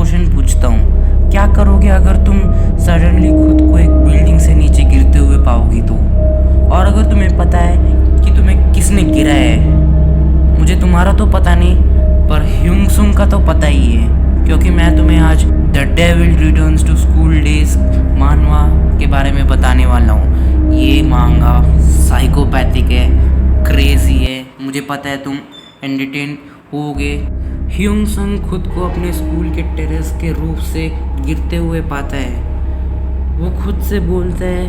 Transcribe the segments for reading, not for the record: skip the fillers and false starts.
Question पूछता हूँ, क्या करोगे अगर तुम सडनली खुद को एक बिल्डिंग से नीचे गिरते हुए पाओगी तो? और अगर तुम्हें पता है कि तुम्हें किसने गिरा है, मुझे तुम्हारा तो पता नहीं पर ह्यूंग सुंग का तो पता ही है, क्योंकि मैं तुम्हें आज the devil returns to school days manhwa के बारे में बताने वाला हूँ। ये मांगा साइकोपैथिक है, क्रेजी है, मुझे पता है तुम एंटरटेन होगे। ह्यूंग सुंग खुद को अपने स्कूल के टेरेस के रूफ से गिरते हुए पाता है। वो खुद से बोलता है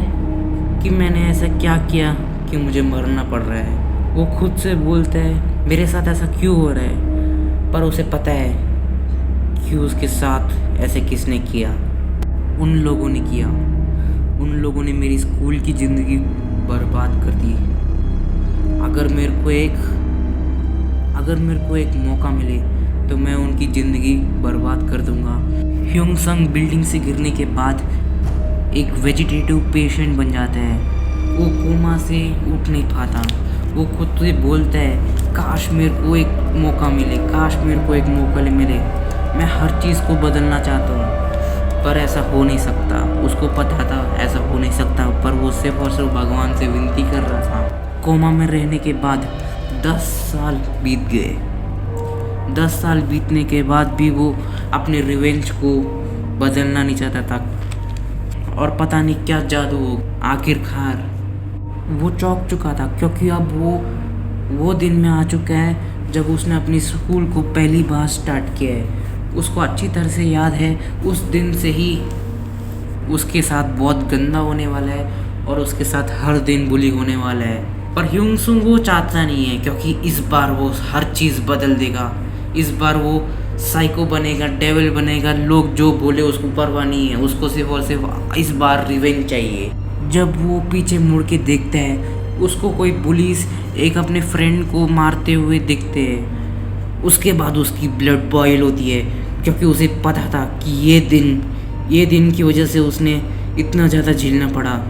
कि मैंने ऐसा क्या किया कि मुझे मरना पड़ रहा है। वो खुद से बोलता है मेरे साथ ऐसा क्यों हो रहा है, पर उसे पता है कि उसके साथ ऐसे किसने किया। उन लोगों ने किया। उन लोगों ने मेरी स्कूल की ज़िंदगी बर्बाद कर दी। अगर मेरे को एक मौका मिले तो मैं उनकी ज़िंदगी बर्बाद कर दूंगा। ह्यूंग संग बिल्डिंग से गिरने के बाद एक वेजिटेटिव पेशेंट बन जाता है। वो कोमा से उठ नहीं पाता। वो खुद से बोलता है काश मेरे को एक मौका मिले, काश मेरे को एक मौका मिले। मैं हर चीज़ को बदलना चाहता हूँ पर ऐसा हो नहीं सकता। उसको पता था ऐसा हो नहीं सकता, पर वो सिर्फ और सिर्फ भगवान से विनती कर रहा था। कोमा में रहने के बाद 10 साल बीत गए। 10 साल बीतने के बाद भी वो अपने रिवेंज को बदलना नहीं चाहता था। और पता नहीं क्या जादू हो, आखिरकार वो चौंक चुका था, क्योंकि अब वो दिन में आ चुका है जब उसने अपनी स्कूल को पहली बार स्टार्ट किया है। उसको अच्छी तरह से याद है उस दिन से ही उसके साथ बहुत गंदा होने वाला है और उसके साथ हर दिन बुली होने वाला है। पर ह्यूंग सुंग वो चाहता नहीं है, क्योंकि इस बार वो हर चीज़ बदल देगा। इस बार वो साइको बनेगा, डेविल बनेगा। लोग जो बोले उसको परवाह नहीं है, उसको सिर्फ और सिर्फ इस बार रिवेंज चाहिए। जब वो पीछे मुड़ के देखता है, उसको कोई पुलिस एक अपने फ्रेंड को मारते हुए दिखते हैं। उसके बाद उसकी ब्लड बॉयल होती है, क्योंकि उसे पता था कि ये दिन की वजह से उसने इतना ज़्यादा झेलना पड़ा,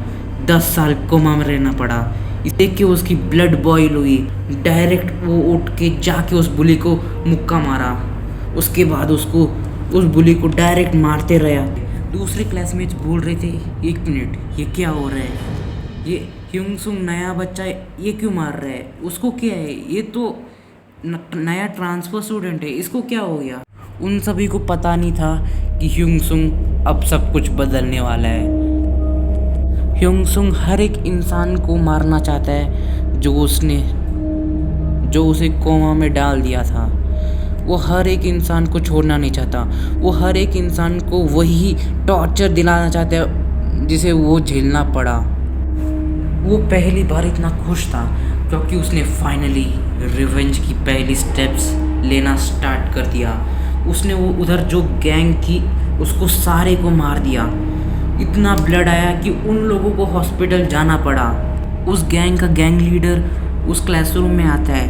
10 साल कोमा में रहना पड़ा। इस देख के उसकी ब्लड बॉयल हुई। डायरेक्ट वो उठ के जाके उस बुली को मुक्का मारा। उसके बाद उसको उस बुली को डायरेक्ट मारते रहा। दूसरे क्लासमेट्स बोल रहे थे 1 मिनट ये क्या हो रहा है, ये ह्यूंग सुंग नया बच्चा है, ये क्यों मार रहा है, उसको क्या है, ये तो नया ट्रांसफ़र स्टूडेंट है, इसको क्या हो गया। उन सभी को पता नहीं था कि ह्यूंग सुंग अब सब कुछ बदलने वाला है। ह्यूंग सुंग हर एक इंसान को मारना चाहता है जो उसे कोमा में डाल दिया था। वो हर एक इंसान को छोड़ना नहीं चाहता। वो हर एक इंसान को वही टॉर्चर दिलाना चाहता है जिसे वो झेलना पड़ा। वो पहली बार इतना खुश था क्योंकि उसने फाइनली रिवेंज की पहली स्टेप्स लेना स्टार्ट कर दिया। उसने वो उधर जो गैंग थी उसको सारे को मार दिया। इतना ब्लड आया कि उन लोगों को हॉस्पिटल जाना पड़ा। उस गैंग का गैंग लीडर उस क्लासरूम में आता है,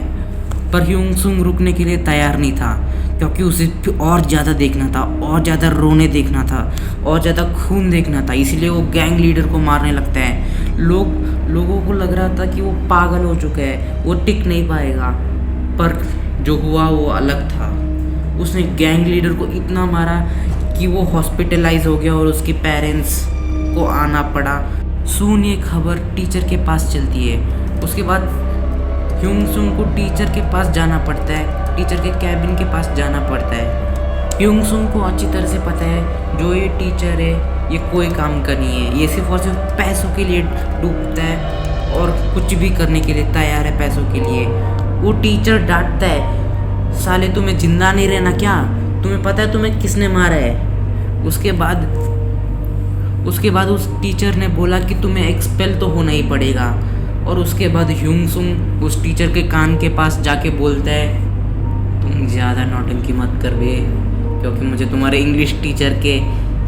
पर ह्यूंग सुंग रुकने के लिए तैयार नहीं था, क्योंकि उसे और ज़्यादा देखना था, और ज़्यादा रोने देखना था, और ज़्यादा खून देखना था। इसीलिए वो गैंग लीडर को मारने लगता है। लोगों को लग रहा था कि वो पागल हो चुका है, वो टिक नहीं पाएगा, पर जो हुआ वो अलग था। उसने गैंग लीडर को इतना मारा कि वो हॉस्पिटलाइज हो गया और उसके पेरेंट्स को आना पड़ा। सून ये खबर टीचर के पास चलती है। उसके बाद ह्यूंग सुंग को टीचर के पास जाना पड़ता है, टीचर के कैबिन के पास जाना पड़ता है। ह्यूंग सुंग को अच्छी तरह से पता है जो ये टीचर है ये कोई काम का नहीं है, ये सिर्फ और सिर्फ पैसों के लिए डूबता है और कुछ भी करने के लिए तैयार है पैसों के लिए। वो टीचर डांटता है, साले तुम्हें जिंदा नहीं रहना क्या, तुम्हें पता है तुम्हें किसने मारा है। उसके बाद उस टीचर ने बोला कि तुम्हें एक्सपेल तो होना ही पड़ेगा। और उसके बाद ह्यूंग सुंग उस टीचर के कान के पास जाके बोलता है तुम ज़्यादा नौटंकी मत कर बे, क्योंकि मुझे तुम्हारे इंग्लिश टीचर के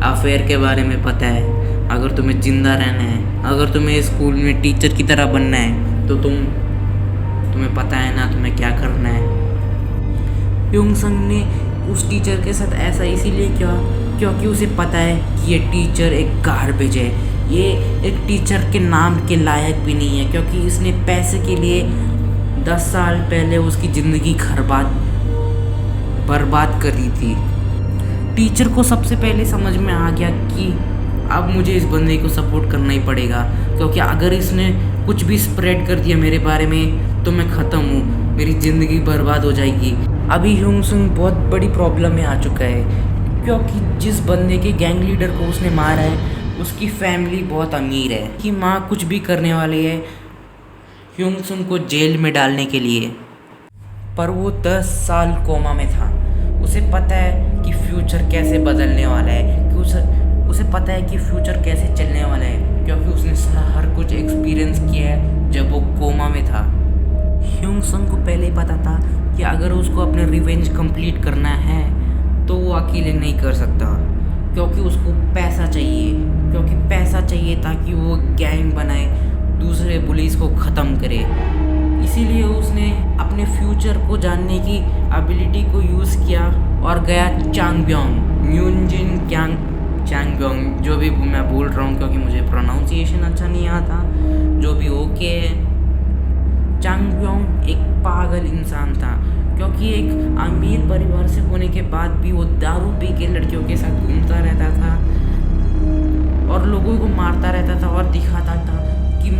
अफेयर के बारे में पता है। अगर तुम्हें ज़िंदा रहना है, अगर तुम्हें स्कूल में टीचर की तरह बनना है तो तुम्हें पता है ना तुम्हें क्या करना है। ह्यूंग सुंग ने उस टीचर के साथ ऐसा इसीलिए किया क्योंकि उसे पता है कि ये टीचर एक गार्बेज है, ये एक टीचर के नाम के लायक भी नहीं है, क्योंकि इसने पैसे के लिए 10 साल पहले उसकी ज़िंदगी बर्बाद कर दी थी। टीचर को सबसे पहले समझ में आ गया कि अब मुझे इस बंदे को सपोर्ट करना ही पड़ेगा, क्योंकि अगर इसने कुछ भी स्प्रेड कर दिया मेरे बारे में तो मैं ख़त्म हूँ, मेरी ज़िंदगी बर्बाद हो जाएगी। अभी ह्यूंग सुंग बहुत बड़ी प्रॉब्लम में आ चुका है, क्योंकि जिस बंदे के गैंग लीडर को उसने मारा है उसकी फैमिली बहुत अमीर है कि माँ कुछ भी करने वाली है ह्यूंग सुंग को जेल में डालने के लिए। पर वो 10 साल कोमा में था। उसे पता है कि फ्यूचर कैसे बदलने वाला है, कि उसे पता है कि फ्यूचर कैसे चलने वाला है, क्योंकि उसने हर कुछ एक्सपीरियंस किया है जब वो कोमा में था। ह्यूंग सुंग को पहले ही पता था कि अगर उसको अपने रिवेंज कंप्लीट करना है तो वो अकेले नहीं कर सकता, क्योंकि उसको पैसा चाहिए ताकि वो गैंग बनाए, दूसरे पुलिस को ख़त्म करे। इसीलिए उसने अपने फ्यूचर को जानने की एबिलिटी को यूज़ किया और गया चांगब्योंग, म्यूनजिन चांगब्योंग, जो भी मैं बोल रहा हूँ क्योंकि मुझे प्रोनाउंसिएशन अच्छा नहीं आता, जो भी ओके है। चांगब्योंग एक पागल इंसान था, क्योंकि एक अमीर परिवार से होने के बाद भी वो दारू पी के लड़कियों के साथ घूमता रहता था और लोगों को मारता रहता था और दिखाता था कि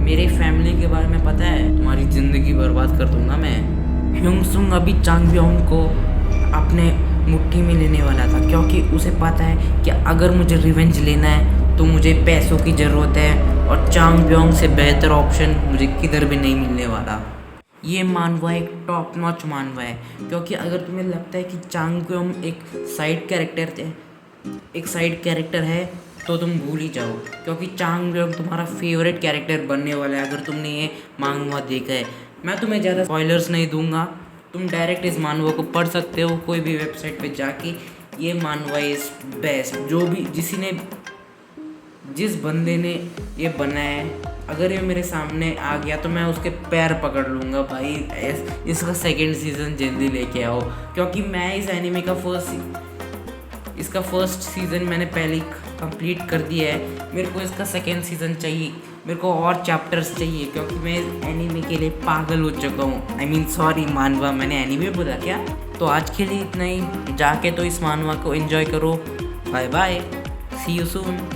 मेरे फैमिली के बारे में पता है, तुम्हारी ज़िंदगी बर्बाद कर दूंगा मैं। ह्यूंग सुंग अभी चांगब्योंग को अपने मुट्ठी में लेने वाला था, क्योंकि उसे पता है कि अगर मुझे रिवेंज लेना है तो मुझे पैसों की ज़रूरत है और चांगब्योंग से बेहतर ऑप्शन मुझे किधर भी नहीं मिलने वाला। ये मानवा एक टॉप नॉच मानवा है, क्योंकि अगर तुम्हें लगता है कि चांगब्योंग एक साइड कैरेक्टर है तो तुम भूल ही जाओ, क्योंकि चांगब्योंग तुम्हारा फेवरेट कैरेक्टर बनने वाला है अगर तुमने ये मानवा देखा है। मैं तुम्हें ज़्यादा स्पॉयलर्स नहीं दूंगा, तुम डायरेक्ट इस मानवा को पढ़ सकते हो कोई भी वेबसाइट पे जाके। ये मानवा इज़ बेस्ट। जिस बंदे ने ये बनाया है, अगर ये मेरे सामने आ गया तो मैं उसके पैर पकड़ लूँगा, भाई इसका सेकंड सीज़न जल्दी लेके आओ, क्योंकि मैं इस एनिमे का फर्स्ट सीज़न मैंने पहले ही कंप्लीट कर दिया है। मेरे को इसका सेकंड सीज़न चाहिए, मेरे को और चैप्टर्स चाहिए, क्योंकि मैं इस एनिमे के लिए पागल हो चुका हूँ। सॉरी मानवा, मैंने एनिमे बोला क्या? तो आज के लिए इतना ही, जाके तो इस मानवा को एंजॉय करो। Bye bye, see you soon.